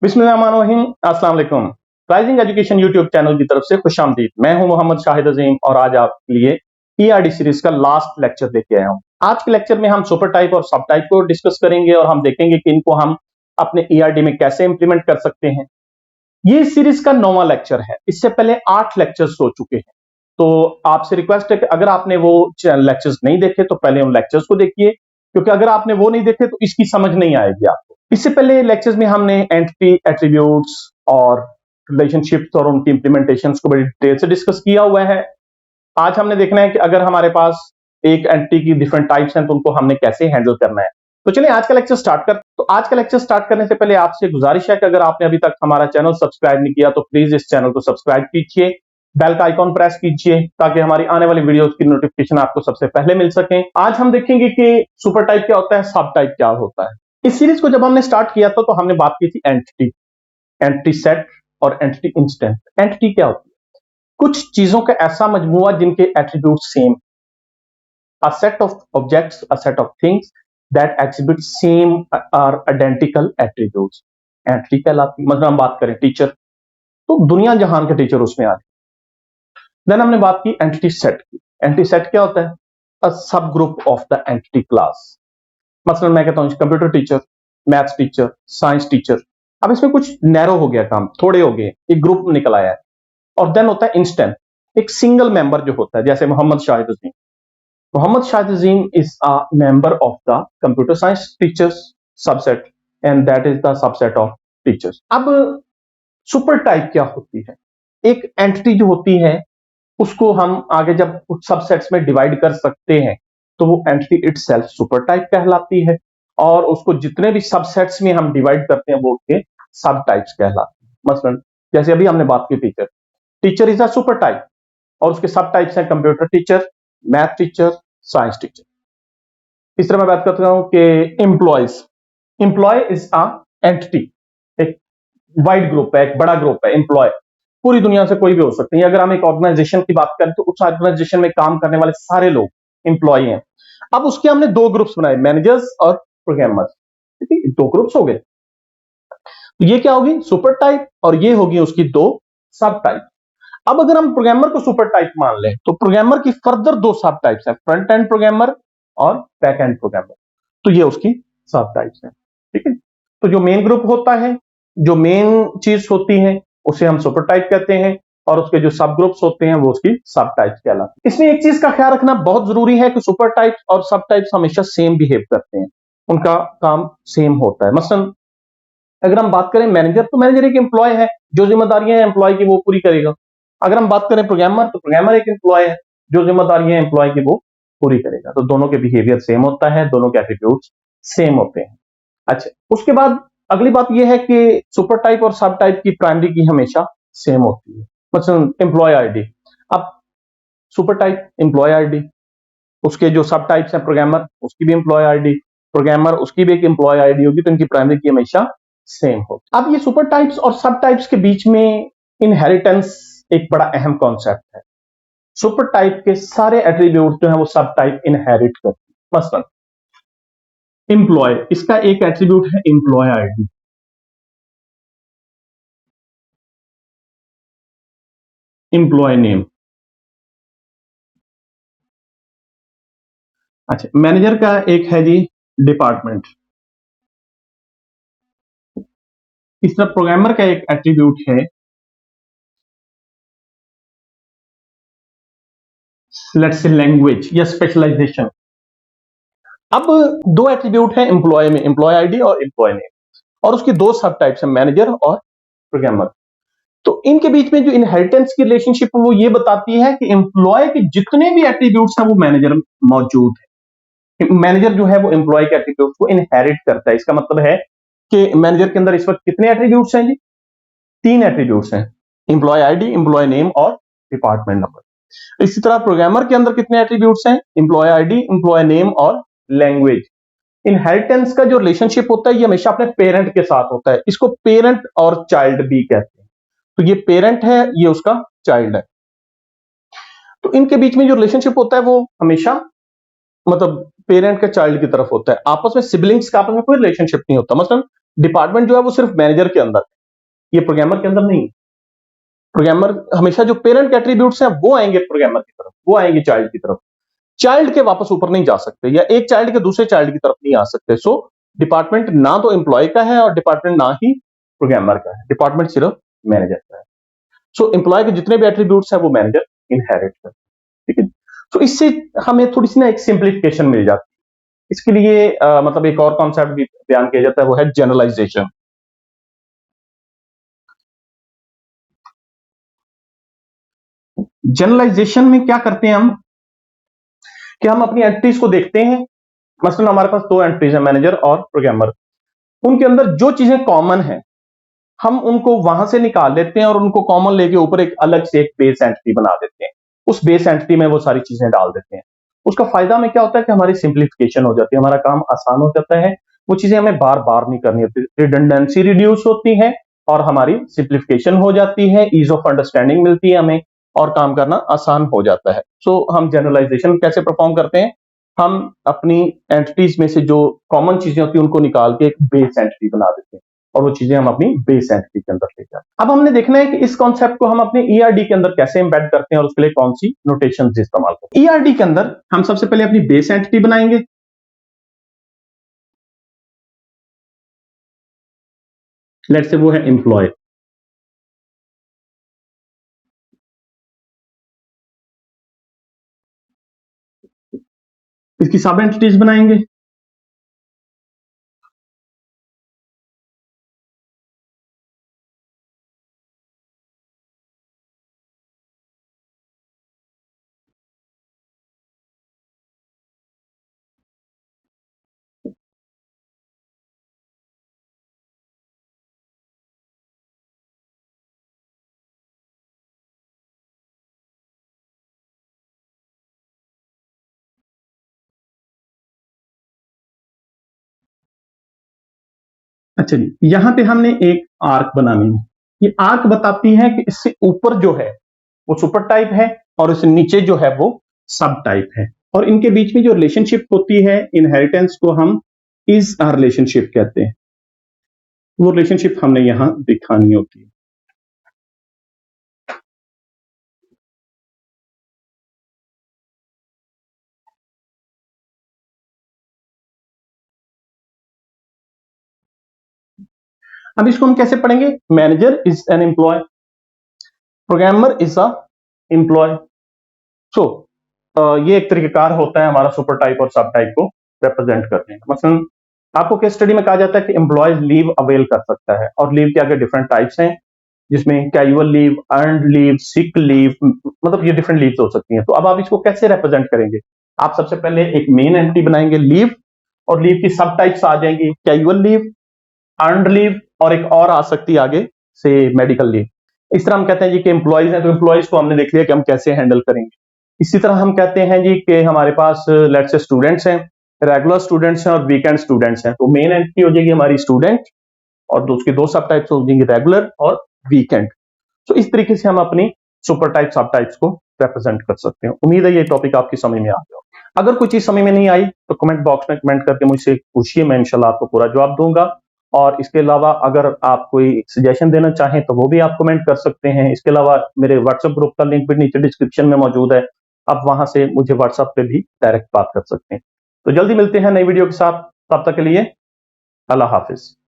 बिस्मिल्लाहिर्रहमानिर्रहीम, अस्सलाम वालेकुम। राइजिंग एजुकेशन यूट्यूब चैनल की तरफ से खुशामदीद। मैं हूं मोहम्मद शाहिद अजीम और आज आपके लिए ईआरडी सीरीज का लास्ट लेक्चर लेके आया हूं। आज के लेक्चर में हम सुपर टाइप और सब टाइप को डिस्कस करेंगे और हम देखेंगे कि इनको हम अपने ईआरडी में कैसे इंप्लीमेंट कर सकते हैं। ये सीरीज का 9वां लेक्चर है। इससे पहले 8 लेक्चर्स हो चुके हैं। तो आपसे रिक्वेस्ट है कि अगर आपने वो लेक्चर्स नहीं देखे तो पहले उन लेक्चर्स को देखिए, क्योंकि अगर आपने वो नहीं देखे तो इसकी समझ नहीं आएगी आपको। इससे पहले लेक्चर्स में हमने एंटिटी, एट्रीब्यूट्स और रिलेशनशिप्स और उनकी इंप्लीमेंटेशंस को बड़ी डिटेल से डिस्कस किया हुआ है। आज हमने देखना है कि अगर हमारे पास एक एंटिटी की डिफरेंट टाइप्स हैं तो उनको हमने कैसे हैंडल करना है। तो चलिए आज का लेक्चर स्टार्ट कर। तो आज का लेक्चर स्टार्ट करने से पहले आपसे गुजारिश है कि अगर आपने अभी तक हमारा चैनल सब्सक्राइब नहीं किया तो प्लीज इस चैनल को सब्सक्राइब कीजिए, बेल का आइकॉन प्रेस कीजिए ताकि हमारी आने वाली वीडियोस की नोटिफिकेशन आपको सबसे पहले मिल सके। आज हम देखेंगे कि सुपर टाइप क्या होता है, सब टाइप क्या होता है। इस सीरीज को जब हमने स्टार्ट किया था तो हमने बात की थी एंटिटी, एंटिटी सेट और एंटिटी इंस्टेंस। एंटिटी क्या होती है? कुछ चीजों का ऐसा मजमूआ जिनके attribute same, a set of objects, a set of things that exhibit same or identical attributes, entity कहलाती है। मतलब हम बात करें टीचर, तो दुनिया जहान के टीचर उसमें आ रहे। देन हमने बात की एंटिटी सेट की। एंटिटी सेट क्या होता है? अ सब group of the entity class. मतलब मैं कहता हूं computer teacher, maths teacher, science teacher. अब इसमें कुछ नैरो हो गया, काम थोड़े हो गए, एक ग्रुप निकल आया है। और देन होता है इंस्टेंट, एक सिंगल मेंबर जो होता है, जैसे Mohammed Shahid Azeem. Mohammed Shahid Azeem is a member of the computer science teachers subset and that is the subset of teachers. अब सुपर टाइप क्या होती है? एक एंटिटी जो होती है उसको हम आगे जब कुछ सबसेट्स में डिवाइड कर सकते हैं तो वो एंटिटी इटसेल्फ सुपर टाइप कहलाती है, और उसको जितने भी सबसेट्स में हम डिवाइड करते हैं वो उसके सब टाइप्स कहलाते हैं। मसलन जैसे अभी हमने बात की teacher, teacher is a super type और उसके सब टाइप्स हैं computer teacher, math teacher, science teacher. इस तरह मैं बात करता हूं कि employees, employee is a entity, एक वाइड ग्रुप है, एक बड़ा ग्रुप है। एम्प्लॉय पूरी दुनिया से कोई भी हो सकते हैं। अगर हम एक ऑर्गेनाइजेशन की बात करें तो उस ऑर्गेनाइजेशन में काम करने वाले सारे लोग एम्प्लॉय हैं। अब उसके हमने दो ग्रुप्स बनाए, मैनेजर्स और प्रोग्रामर्स। ठीक है, दो ग्रुप्स हो गए। तो ये क्या होगी? सुपर टाइप, और ये होगी उसकी दो सब टाइप। अब अगर हम प्रोग्रामर को सुपर टाइप मान लें तो प्रोग्रामर की फर्दर दो सब टाइप्स हैं, फ्रंट एंड प्रोग्रामर और बैक एंड प्रोग्रामर। तो ये उसकी सब टाइप्स हैं। ठीक है, तो जो मेन ग्रुप होता है, जो मेन चीज होती है, उसे हम सुपर टाइप कहते हैं, और उसके जो सब ग्रुप्स होते हैं वो उसकी सब टाइप्स कहलाते हैं। इसमें एक चीज का ख्याल रखना बहुत जरूरी है कि सुपर टाइप्स और सब टाइप्स हमेशा सेम बिहेव करते हैं, उनका काम सेम होता है। मसलन अगर हम बात करें मैनेजर, तो मैनेजर एक एम्प्लॉय है, जो जिम्मेदारियां हैं एम्प्लॉय की वो पूरी करेगा। अगर हम बात करें प्रोग्रामर, तो प्रोग्रामर एक एम्प्लॉय है, जो जिम्मेदारियां एम्प्लॉय की वो पूरी करेगा। तो दोनों के बिहेवियर सेम होता है, दोनों के एट्रीब्यूट्स सेम होते हैं। अच्छा, उसके बाद अगली बात यह है कि सुपर टाइप और सब टाइप की प्राइमरी की हमेशा सेम होती है। मतलब एम्प्लॉय आईडी, अब सुपर टाइप एम्प्लॉय आईडी, उसके जो सब टाइप्स हैं प्रोग्रामर, उसकी भी एम्प्लॉय आईडी, प्रोग्रामर उसकी भी एक एम्प्लॉय आईडी होगी, तो इनकी प्राइमरी की हमेशा सेम हो। अब ये सुपर टाइप्स और सब टाइप्स के बीच में इनहेरिटेंस एक बड़ा अहम कॉन्सेप्ट है। सुपर टाइप के सारे एट्रीब्यूट जो है वो सब टाइप इनहेरिट करते हैं। मसलन एम्प्लॉय, इसका एक एट्रीब्यूट है एम्प्लॉय आईडी। एम्प्लॉय नेम, अच्छा मैनेजर का एक है जी डिपार्टमेंट। इस तरह प्रोग्रामर का एक एट्रीब्यूट है लेट्स से लैंग्वेज या स्पेशलाइजेशन। अब दो एट्रीब्यूट है एम्प्लॉय में, एम्प्लॉय आईडी और एम्प्लॉय नेम, और उसकी दो सब टाइप्स है, मैनेजर और प्रोग्रामर। तो इनके बीच में जो इनहेरिटेंस की रिलेशनशिप वो ये बताती है कि एम्प्लॉय के जितने भी एट्रीब्यूट्स हैं वो मैनेजर में मौजूद है। मैनेजर जो है वो एम्प्लॉय के एट्रीब्यूट्स को इनहेरिट करता है। इसका मतलब है कि मैनेजर के अंदर इस वक्त कितने एट्रीब्यूट्स हैं जी? 3 एट्रीब्यूट्स हैं, एम्प्लॉय आईडी, एम्प्लॉय नेम और डिपार्टमेंट नंबर। इसी तरह प्रोग्रामर के अंदर कितने एट्रीब्यूट्स हैं? एम्प्लॉय आईडी, एम्प्लॉय नेम और लैंग्वेज। इनहेरिटेंस का जो रिलेशनशिप होता है ये हमेशा अपने पेरेंट के साथ होता है। इसको पेरेंट और चाइल्ड भी कहते हैं। तो ये पेरेंट है, ये उसका चाइल्ड है। तो इनके बीच में जो रिलेशनशिप होता है वो हमेशा मतलब पेरेंट का चाइल्ड की तरफ होता है। आपस में सिबलिंग्स का आपस में कोई रिलेशनशिप नहीं होता। मतलब डिपार्टमेंट जो है वो सिर्फ मैनेजर के अंदर, ये प्रोग्रामर के अंदर नहीं। प्रोग्रामर हमेशा जो पेरेंट के एट्रीब्यूट्स हैं वो आएंगे प्रोग्रामर की तरफ, वो आएंगे चाइल्ड की तरफ। चाइल्ड के वापस ऊपर नहीं जा सकते, या एक चाइल्ड के दूसरे चाइल्ड की तरफ नहीं आ सकते। सो डिपार्टमेंट ना तो एम्प्लॉय का है और डिपार्टमेंट ना ही प्रोग्रामर का है, डिपार्टमेंट सिर्फ मैनेजर का है। सो एम्प्लॉय के जितने भी एट्रीब्यूट्स हैं वो मैनेजर इनहेरिट करता है, ठीक है। तो इससे हमें थोड़ी सी ना एक सिंप्लीफिकेशन मिल जाती है। इसके लिए मतलब एक और कॉन्सेप्ट भी बयान किया जाता है, वो है जनरलाइजेशन। जनरलाइजेशन में क्या करते हैं हम, कि हम अपनी एंटिटीज को देखते हैं। मसलन हमारे पास दो एंटिटीज है, मैनेजर और प्रोग्रामर। उनके अंदर जो चीजें कॉमन है हम उनको वहां से निकाल लेते हैं और उनको कॉमन लेके ऊपर एक अलग से एक बेस एंटिटी बना देते हैं। उस बेस एंटिटी में वो सारी चीजें डाल देते हैं। उसका फायदा में क्या होता है कि हमारी सिंप्लीफिकेशन हो जाती है, हमारा काम आसान हो जाता है। वो चीजें हमें बार बार नहीं करनी होती, रिडंडेंसी रिड्यूस होती है और हमारी सिंप्लीफिकेशन हो जाती है, ईज ऑफ अंडरस्टैंडिंग मिलती है हमें और काम करना आसान हो जाता है। सो हम जनरलाइजेशन कैसे परफॉर्म करते हैं, हम अपनी एंटिटीज में से जो कॉमन चीजें होती हैं उनको निकाल के एक बेस एंटिटी बना देते हैं और वो चीजें हम अपनी बेस एंटिटी के अंदर ले जाते हैं। अब हमने देखना है कि इस कॉन्सेप्ट को हम अपने ईआरडी के अंदर कैसे एम्बेड करते हैं और उसके लिए कौन सी नोटेशन इस्तेमाल करते हैं। ईआरडी के अंदर हम सबसे पहले अपनी बेस एंटिटी बनाएंगे। लेट्स से वो है एम्प्लॉय। इसकी सब एंटिटीज बनाएंगे। अच्छा जी, यहां पे हमने एक आर्क बनानी है। ये आर्क बताती है कि इससे ऊपर जो है वो सुपर टाइप है और इससे नीचे जो है वो सब टाइप है, और इनके बीच में जो रिलेशनशिप होती है इनहेरिटेंस को हम इज रिलेशनशिप कहते हैं। वो रिलेशनशिप हमने यहां दिखानी होती है। अब इसको हम कैसे पढ़ेंगे, manager is an employee, programmer is a employee. So ये एक तरीकेकार होता है हमारा सुपर टाइप और सब टाइप को रिप्रेजेंट करने का। मसलन आपको केस स्टडी में कहा जाता है कि एम्प्लॉयज लीव अवेल कर सकता है, और लीव के आगे डिफरेंट टाइप्स हैं, जिसमें casual leave, earned leave, sick leave, मतलब ये डिफरेंट लीव्स हो सकती हैं। तो अब आप इसको कैसे रिप्रेजेंट करेंगे, आप सबसे पहले एक मेन एंटिटी बनाएंगे लीव, और लीव की सब टाइप्स आ जाएंगी, कैजुअल लीव, अर्नड लीव, और एक और आ सकती है आगे से मेडिकल लीव। इस तरह हम कहते हैं जी कि एम्प्लॉयज हैं, तो एम्प्लॉयज को हमने देख लिया कि हम कैसे हैंडल करेंगे। इसी तरह हम कहते हैं जी कि हमारे पास लेट्स से स्टूडेंट्स हैं, रेगुलर स्टूडेंट्स हैं और वीकेंड स्टूडेंट्स हैं। तो मेन एंटिटी हो जाएगी हमारी स्टूडेंट, और उसके दो सब टाइप्स हो जाएंगे, रेगुलर और वीकेंड। तो इस तरीके से हम अपनी सुपर टाइप सब टाइप्स को रिप्रेजेंट कर सकते हैं। उम्मीद है ये टॉपिक आपकी समझ में आ गया। अगर कोई चीज समझ में नहीं आई तो कमेंट बॉक्स में कमेंट करके मुझसे पूछिए, मैं इंशाल्लाह आपको पूरा जवाब दूंगा। और इसके अलावा अगर आप कोई सजेशन देना चाहें तो वो भी आप कमेंट कर सकते हैं। इसके अलावा मेरे व्हाट्सएप ग्रुप का लिंक भी नीचे डिस्क्रिप्शन में मौजूद है, आप वहां से मुझे व्हाट्सएप पे भी डायरेक्ट बात कर सकते हैं। तो जल्दी मिलते हैं नई वीडियो के साथ, तब तक के लिए अल्लाह हाफिज।